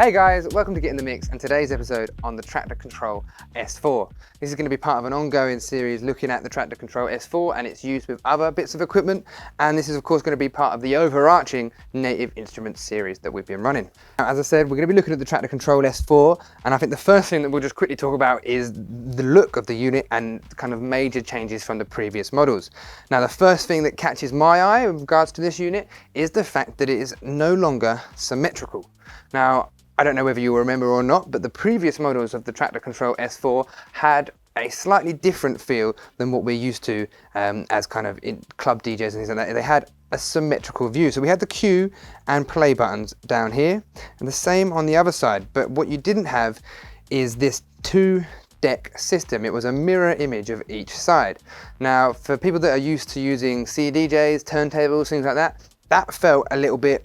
Hey guys, welcome to Get in the Mix and today's episode on the Traktor Kontrol S4. This is going to be part of an ongoing series looking at the Traktor Kontrol S4 and its use with other bits of equipment, and this is of course going to be part of the overarching Native Instruments series that we've been running. Now, as I said, we're going to be looking at the Traktor Kontrol S4, and I think the first thing that we'll just quickly talk about is the look of the unit and kind of major changes from the previous models. Now the first thing that catches my eye with regards to this unit is the fact that it is no longer symmetrical. Now, I don't know whether you remember or not, but the previous models of the Traktor Kontrol S4 had a slightly different feel than what we're used to as kind of in club DJs and things like that. They had a symmetrical view. So we had the cue and play buttons down here and the same on the other side. But what you didn't have is this two-deck system. It was a mirror image of each side. Now, for people that are used to using CDJs, turntables, things like that, that felt a little bit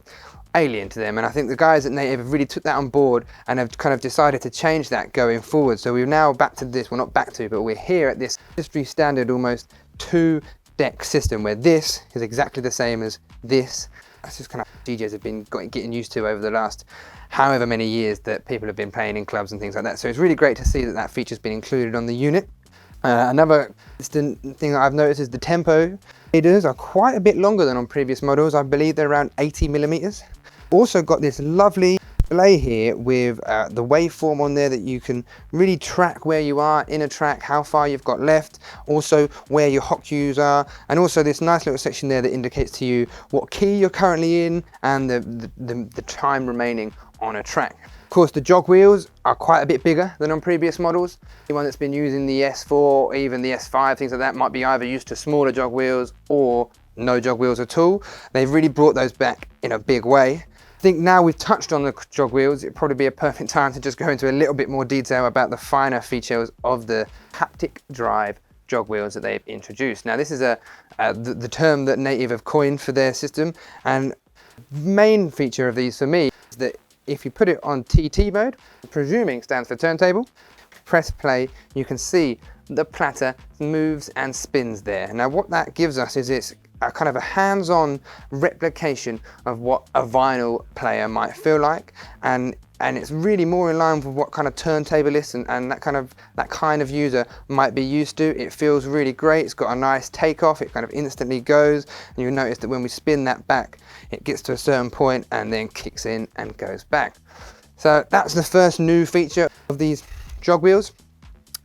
alien to them, and I think the guys at Native have really took that on board and have kind of decided to change that going forward. So we're now back to this, well not back to, but we're here at this industry standard almost two-deck system where this is exactly the same as this. That's just kind of DJs have been getting used to over the last however many years that people have been playing in clubs and things like that. So it's really great to see that that feature's been included on the unit. Another thing that I've noticed is the tempo leaders are quite a bit longer than on previous models. I believe they're around 80 millimeters. Also got this lovely display here with the waveform on there that you can really track where you are in a track, how far you've got left, also where your hot cues are, and also this nice little section there that indicates to you what key you're currently in and the time remaining on a track. Of course, the jog wheels are quite a bit bigger than on previous models. Anyone that's been using the S4 or even the S5, things like that, might be either used to smaller jog wheels or no jog wheels at all. They've really brought those back in a big way. I think now we've touched on the jog wheels, it'd probably be a perfect time to just go into a little bit more detail about the finer features of the haptic drive jog wheels that they've introduced. Now this is the term that Native have coined for their system, and the main feature of these for me is that if you put it on TT mode, presuming stands for turntable, press play, you can see the platter moves and spins there. Now what that gives us is it's a kind of a hands-on replication of what a vinyl player might feel like, and it's really more in line with what kind of turntablists and that kind of user might be used to. It feels really great. It's got a nice takeoff. It kind of instantly goes, and you'll notice that when we spin that back, it gets to a certain point and then kicks in and goes back. So that's the first new feature of these jog wheels.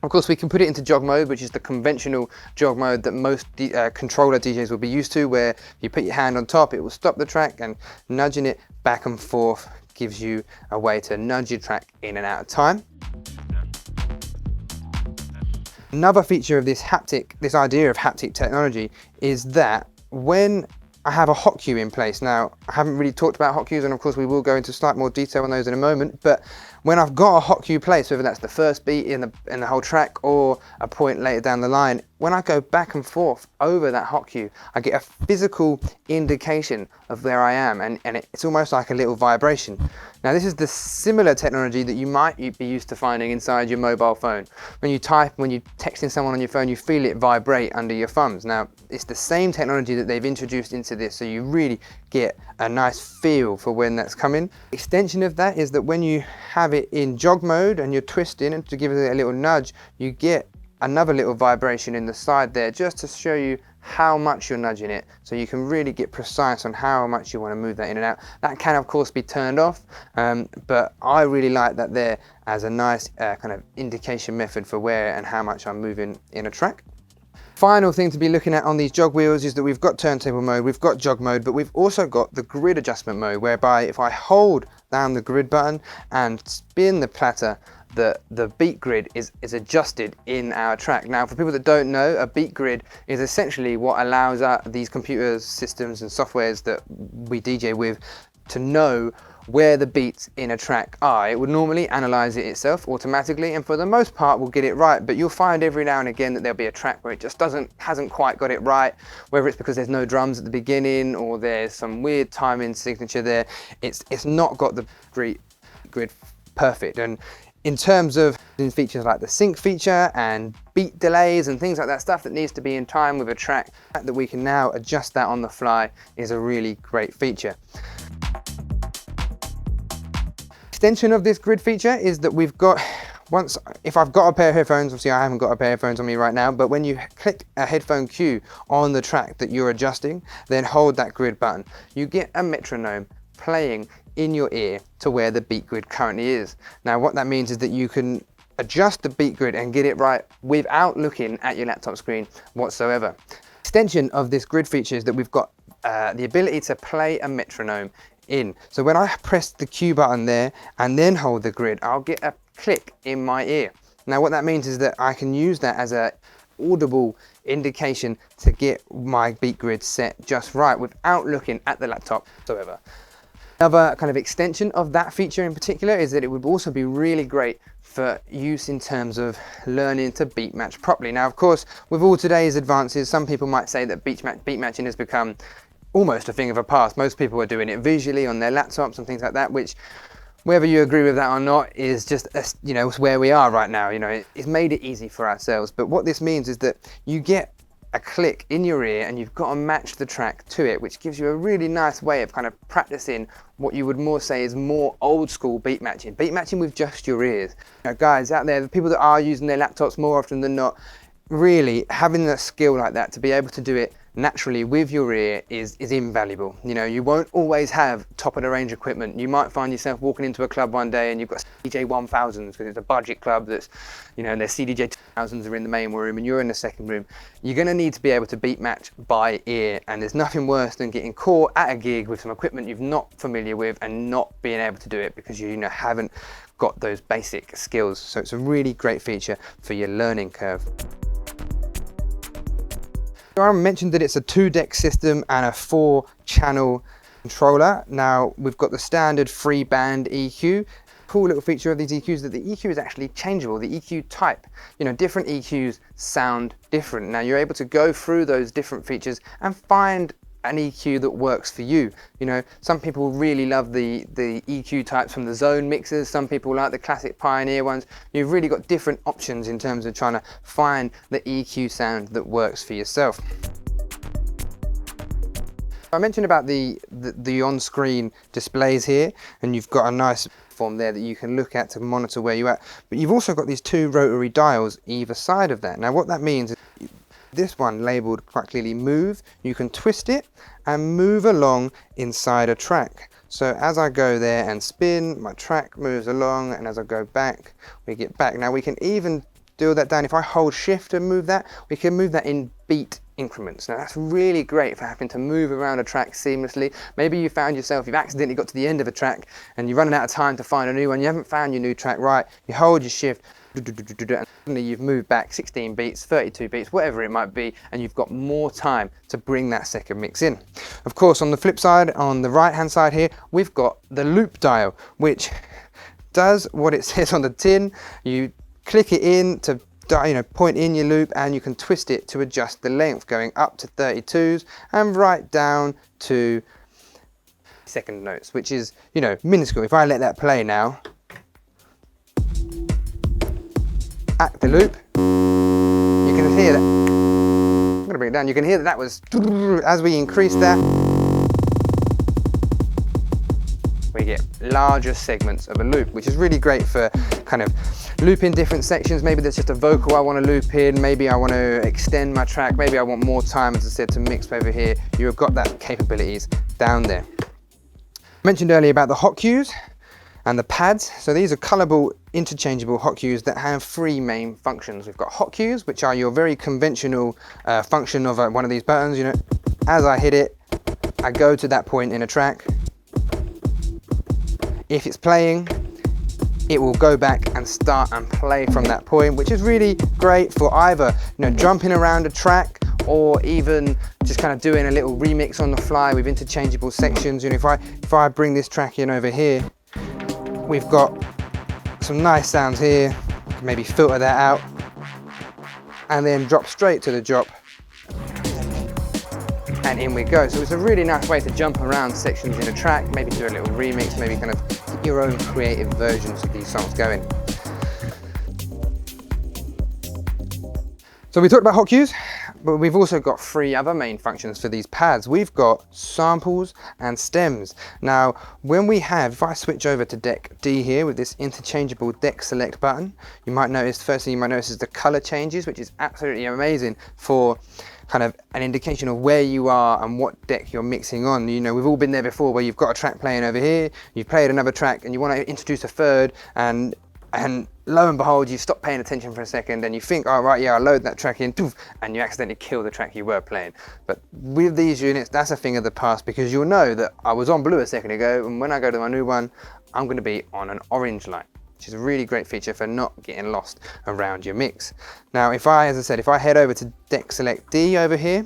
Of course, we can put it into jog mode, which is the conventional jog mode that most controller DJs will be used to, where you put your hand on top, it will stop the track, and nudging it back and forth gives you a way to nudge your track in and out of time. Another feature of this idea of haptic technology is that when I have a hot cue in place. Now, I haven't really talked about hot cues, and of course we will go into slight more detail on those in a moment, but when I've got a hot cue placed, whether that's the first beat in the whole track or a point later down the line, when I go back and forth over that hot cue, I get a physical indication of where I am, and it's almost like a little vibration. Now this is the similar technology that you might be used to finding inside your mobile phone. When you're texting someone on your phone, you feel it vibrate under your thumbs. Now it's the same technology that they've introduced into this, so you really get a nice feel for when that's coming. Extension of that is that when you have it in jog mode and you're twisting, and to give it a little nudge, you get another little vibration in the side there, just to show you how much you're nudging it, so you can really get precise on how much you want to move that in and out. That can of course be turned off, but I really like that there as a nice kind of indication method for where and how much I'm moving in a track. Final thing to be looking at on these jog wheels is that we've got turntable mode, we've got jog mode, but we've also got the grid adjustment mode, whereby if I hold down the grid button and spin the platter, the beat grid is adjusted in our track. Now, for people that don't know, a beat grid is essentially what allows these computer systems and softwares that we DJ with to know where the beats in a track are. It would normally analyze it itself automatically, and for the most part will get it right, but you'll find every now and again that there'll be a track where it just hasn't quite got it right, whether it's because there's no drums at the beginning or there's some weird timing signature there. It's not got the grid perfect. And in terms of features like the sync feature and beat delays and things like that, stuff that needs to be in time with a track, the fact that we can now adjust that on the fly is a really great feature. extension of this grid feature is that we've got, if I've got a pair of headphones, obviously I haven't got a pair of headphones on me right now, but when you click a headphone cue on the track that you're adjusting, then hold that grid button, you get a metronome playing in your ear to where the beat grid currently is. Now what that means is that you can adjust the beat grid and get it right without looking at your laptop screen whatsoever. Extension of this grid feature is that we've got the ability to play a metronome in. So when I press the cue button there and then hold the grid, I'll get a click in my ear. Now what that means is that I can use that as a audible indication to get my beat grid set just right without looking at the laptop whatsoever. Another kind of extension of that feature in particular is that it would also be really great for use in terms of learning to beat match properly. Now, of course, with all today's advances, some people might say that beat matching has become almost a thing of the past. Most people are doing it visually on their laptops and things like that, which, whether you agree with that or not, is just, you know, where we are right now. You know, it's made it easy for ourselves. But what this means is that you get a click in your ear and you've got to match the track to it, which gives you a really nice way of kind of practicing what you would more say is more old school beat matching with just your ears. You know, guys out there, the people that are using their laptops more often than not, really having a skill like that to be able to do it naturally with your ear is invaluable. You know, you won't always have top of the range equipment. You might find yourself walking into a club one day and you've got CDJ 1000s because it's a budget club that's, you know, their CDJ 2000s are in the main room and you're in the second room. You're going to need to be able to beat match by ear, and there's nothing worse than getting caught at a gig with some equipment you're not familiar with and not being able to do it because you know, haven't got those basic skills. So it's a really great feature for your learning curve. I mentioned that it's a 2-deck system and a 4-channel controller. Now we've got the standard 3-band EQ. Cool little feature of these EQs is that the EQ is actually changeable. The EQ type, you know, different EQs sound different. Now you're able to go through those different features and find an EQ that works for you. You know, some people really love the EQ types from the zone mixers, some people like the classic Pioneer ones. You've really got different options in terms of trying to find the EQ sound that works for yourself. I mentioned about the on-screen displays here, and you've got a nice form there that you can look at to monitor where you're at, but you've also got these 2 rotary dials either side of that. Now what that means is this one labeled quite clearly move, you can twist it and move along inside a track. So as I go there and spin, my track moves along, and as I go back, we get back. Now we can even do that down. If I hold shift and move that, we can move that in beat increments. Now that's really great for having to move around a track seamlessly. Maybe you found yourself, you've accidentally got to the end of a track and you're running out of time to find a new one. You haven't found your new track right. You hold your shift, and suddenly you've moved back 16 beats, 32 beats, whatever it might be, and you've got more time to bring that second mix in. Of course, on the flip side, on the right hand side here, we've got the loop dial, which does what it says on the tin. You click it in to, you know, point in your loop, and you can twist it to adjust the length, going up to 32s and right down to second notes, which is, you know, minuscule. If I let that play now, at the loop, you can hear that. I'm going to bring it down. You can hear that that was, as we increase that, we get larger segments of a loop, which is really great for kind of looping different sections. Maybe there's just a vocal I want to loop in, maybe I want to extend my track, maybe I want more time, as I said, to mix over here. You've got that capabilities down there. I mentioned earlier about the hot cues and the pads. So these are colorable, interchangeable hot cues that have 3 main functions. We've got hot cues, which are your very conventional function of one of these buttons. You know, as I hit it, I go to that point in a track. If it's playing, it will go back and start and play from that point, which is really great for either, you know, jumping around a track, or even just kind of doing a little remix on the fly with interchangeable sections. You know, if I bring this track in over here, we've got some nice sounds here. Maybe filter that out and then drop straight to the drop, and in we go. So it's a really nice way to jump around sections in a track, maybe do a little remix, maybe kind of get your own creative versions of these songs going. So we talked about hot cues. But we've also got 3 other main functions for these pads. We've got samples and stems. Now, if I switch over to deck D here with this interchangeable deck select button, you might notice, first thing you might notice is the color changes, which is absolutely amazing for kind of an indication of where you are and what deck you're mixing on. You know, we've all been there before where you've got a track playing over here, you've played another track and you want to introduce a third, and lo and behold, you stop paying attention for a second and you think, oh right, yeah, I'll load that track in, and you accidentally kill the track you were playing. But with these units, that's a thing of the past, because you'll know that I was on blue a second ago, and when I go to my new one, I'm going to be on an orange light, which is a really great feature for not getting lost around your mix. Now, as I said, if I head over to deck select D over here,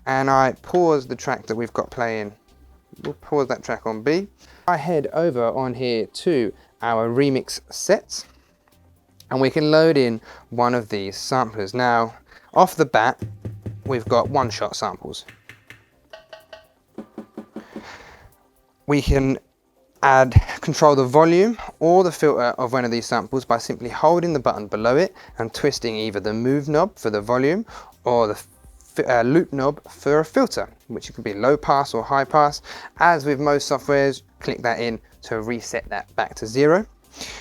and I pause the track that we've got playing, we'll pause that track on B. I head over on here to our remix sets, and we can load in one of these samplers. Now, off the bat, we've got one-shot samples. We can control the volume or the filter of one of these samples by simply holding the button below it and twisting either the move knob for the volume or the loop knob for a filter, which can be low pass or high pass. As with most softwares, click that in to reset that back to 0.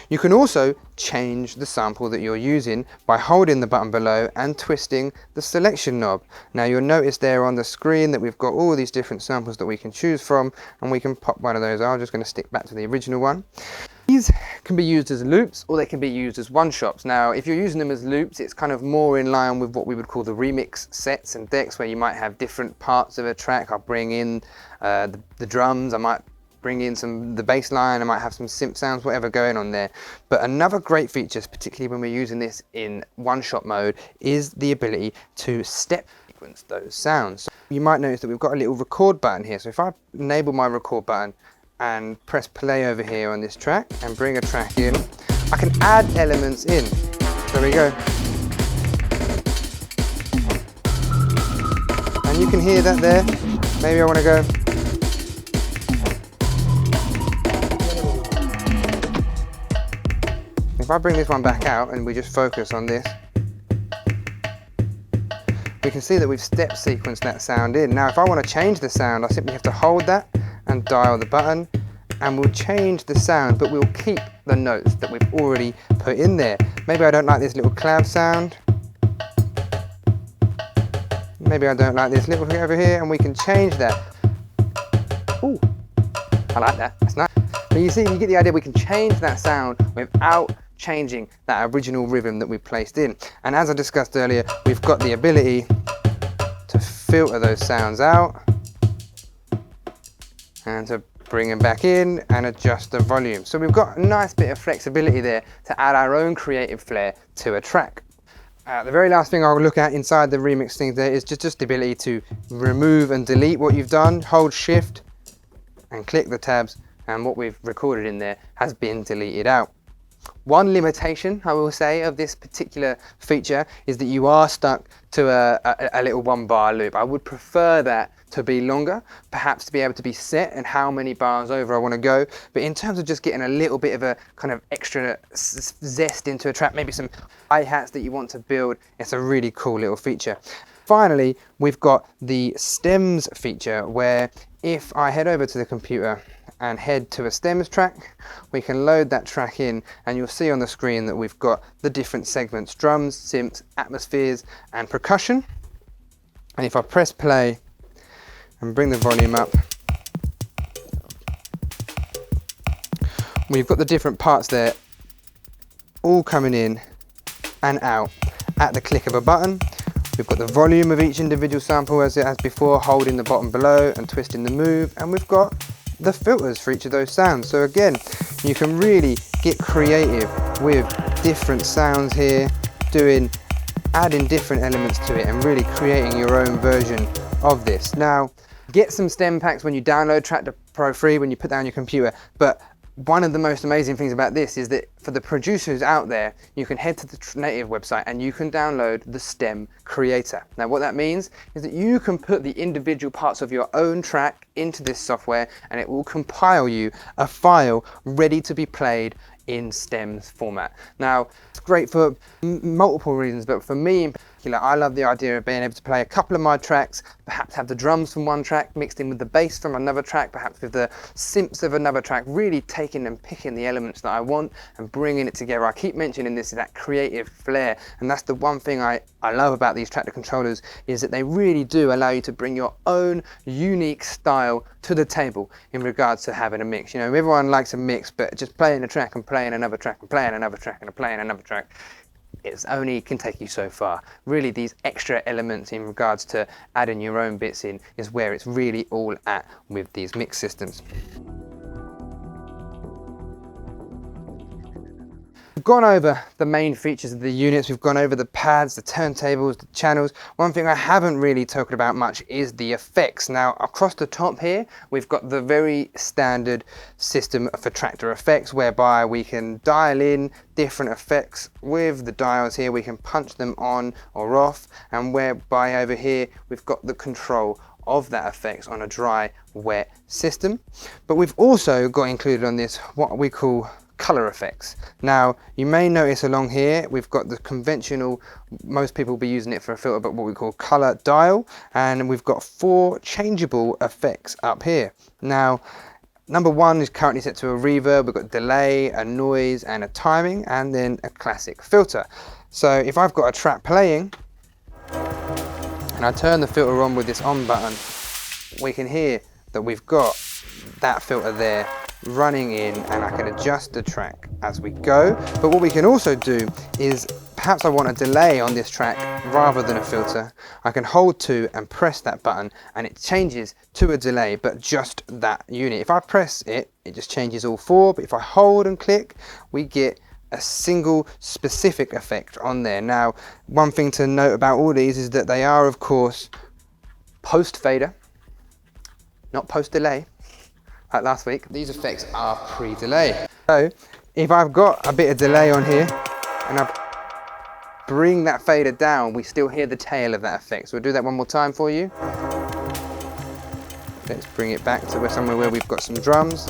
You can also change the sample that you're using by holding the button below and twisting the selection knob. Now, you'll notice there on the screen that we've got all these different samples that we can choose from, and we can pop one of those. I'm just going to stick back to the original one. These can be used as loops, or they can be used as one-shots. Now, if you're using them as loops, it's kind of more in line with what we would call the remix sets and decks, where you might have different parts of a track. I'll bring in the drums, I might bring in the bass line, I might have some synth sounds, whatever going on there. But another great feature, particularly when we're using this in one-shot mode, is the ability to step sequence those sounds. So you might notice that we've got a little record button here. So if I enable my record button and press play over here on this track and bring a track in, I can add elements in. There we go. And you can hear that there. Maybe I want to go. If I bring this one back out and we just focus on this, we can see that we've step sequenced that sound in. Now, if I want to change the sound, I simply have to hold that and dial the button, and we'll change the sound, but we'll keep the notes that we've already put in there. Maybe I don't like this little cloud sound. Maybe I don't like this little thing over here, and we can change that. Ooh, I like that, that's nice. But you see, you get the idea, we can change that sound without changing that original rhythm that we placed in. And as I discussed earlier, we've got the ability to filter those sounds out and to bring them back in and adjust the volume. So we've got a nice bit of flexibility there to add our own creative flair to a track. The very last thing I'll look at inside the remix thing there is just the ability to remove and delete what you've done. Hold shift and click the tabs, and what we've recorded in there has been deleted out. One limitation, I will say, of this particular feature is that you are stuck to a little 1-bar loop. I would prefer that to be longer, perhaps to be able to be set and how many bars over I want to go. But in terms of just getting a little bit of a kind of extra zest into a track, maybe some hi-hats that you want to build, it's a really cool little feature. Finally, we've got the stems feature, where if I head over to the computer and head to a stems track, we can load that track in, and you'll see on the screen that we've got the different segments: drums, synths, atmospheres and percussion. And if I press play and bring the volume up, we've got the different parts there all coming in and out at the click of a button. We've got the volume of each individual sample as before, holding the bottom below and twisting the move, and we've got the filters for each of those sounds. So again, you can really get creative with different sounds here, adding different elements to it and really creating your own version of this. Now, get some stem packs when you download Traktor Pro free, when you put that on your computer, but one of the most amazing things about this is that for the producers out there, you can head to the native website and you can download the stem creator. Now, what that means is that you can put the individual parts of your own track into this software, and it will compile you a file ready to be played in stems format. Now, it's great for multiple reasons, but for me, I love the idea of being able to play a couple of my tracks, perhaps have the drums from one track mixed in with the bass from another track, perhaps with the synths of another track, really taking and picking the elements that I want and bringing it together. I keep mentioning this, that creative flair, and that's the one thing I love about these Traktor controllers, is that they really do allow you to bring your own unique style to the table in regards to having a mix. You know, everyone likes a mix, but just playing a track and playing another track and playing another track and playing another track, it's only can take you so far. Really, these extra elements in regards to adding your own bits in is where it's really all at with these mix systems. We've gone over the main features of the units, we've gone over the pads, the turntables, the channels. One thing I haven't really talked about much is the effects. Now, across the top here, we've got the very standard system for Traktor effects, whereby we can dial in different effects with the dials here. We can punch them on or off, and whereby over here, we've got the control of that effects on a dry, wet system. But we've also got included on this what we call color effects. Now, you may notice along here we've got the conventional, most people will be using it for a filter, but what we call color dial, and we've got 4 changeable effects up here. Now, number 1 is currently set to a reverb. We've got delay, a noise, and a timing, and then a classic filter. So if I've got a track playing and I turn the filter on with this on button, we can hear that we've got that filter there running in, and I can adjust the track as we go. But what we can also do is, perhaps I want a delay on this track rather than a filter, I can hold 2 and press that button and it changes to a delay, but just that unit. If I press it, it just changes all 4, but if I hold and click, we get a single specific effect on there. Now, one thing to note about all these is that they are, of course, post fader, not post delay. Like last week, these effects are pre-delay. So if I've got a bit of delay on here and I bring that fader down, we still hear the tail of that effect. So we'll do that one more time for you. Let's bring it back to somewhere where we've got some drums.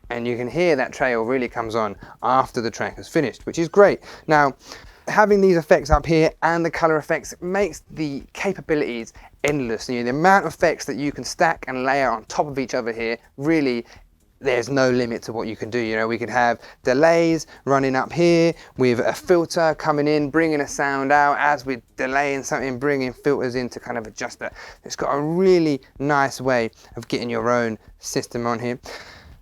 And you can hear that trail really comes on after the track is finished, which is great. Now, having these effects up here and the color effects makes the capabilities endless. You know, the amount of effects that you can stack and layer on top of each other here, really, there's no limit to what you can do. You know, we could have delays running up here with a filter coming in, bringing a sound out as we're delaying something, bringing filters in to kind of adjust that. It's got a really nice way of getting your own system on here.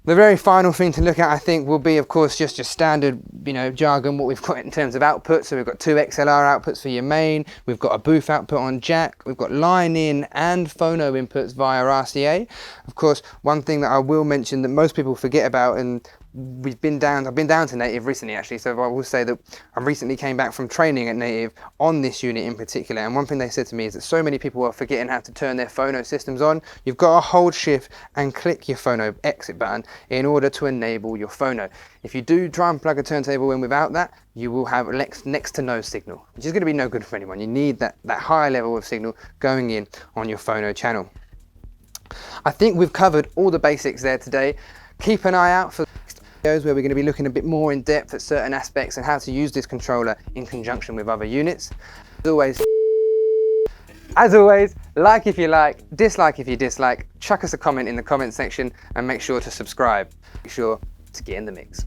The very final thing to look at, I think, will be, of course, just your standard, you know, jargon, what we've got in terms of output. So we've got 2 XLR outputs for your main, we've got a booth output on jack, we've got line in and phono inputs via RCA. Of course, one thing that I will mention that most people forget about, and I've been down to Native recently actually, so I will say that I recently came back from training at Native on this unit in particular, and one thing they said to me is that so many people are forgetting how to turn their phono systems on. You've got to hold shift and click your phono exit button in order to enable your phono. If you do try and plug a turntable in without that, you will have next to no signal, which is going to be no good for anyone. You need that high level of signal going in on your phono channel. I think we've covered all the basics there today. Keep an eye out for where we're going to be looking a bit more in depth at certain aspects and how to use this controller in conjunction with other units. As always, like if you like, dislike if you dislike, chuck us a comment in the comment section and make sure to subscribe. Make sure to get in the mix.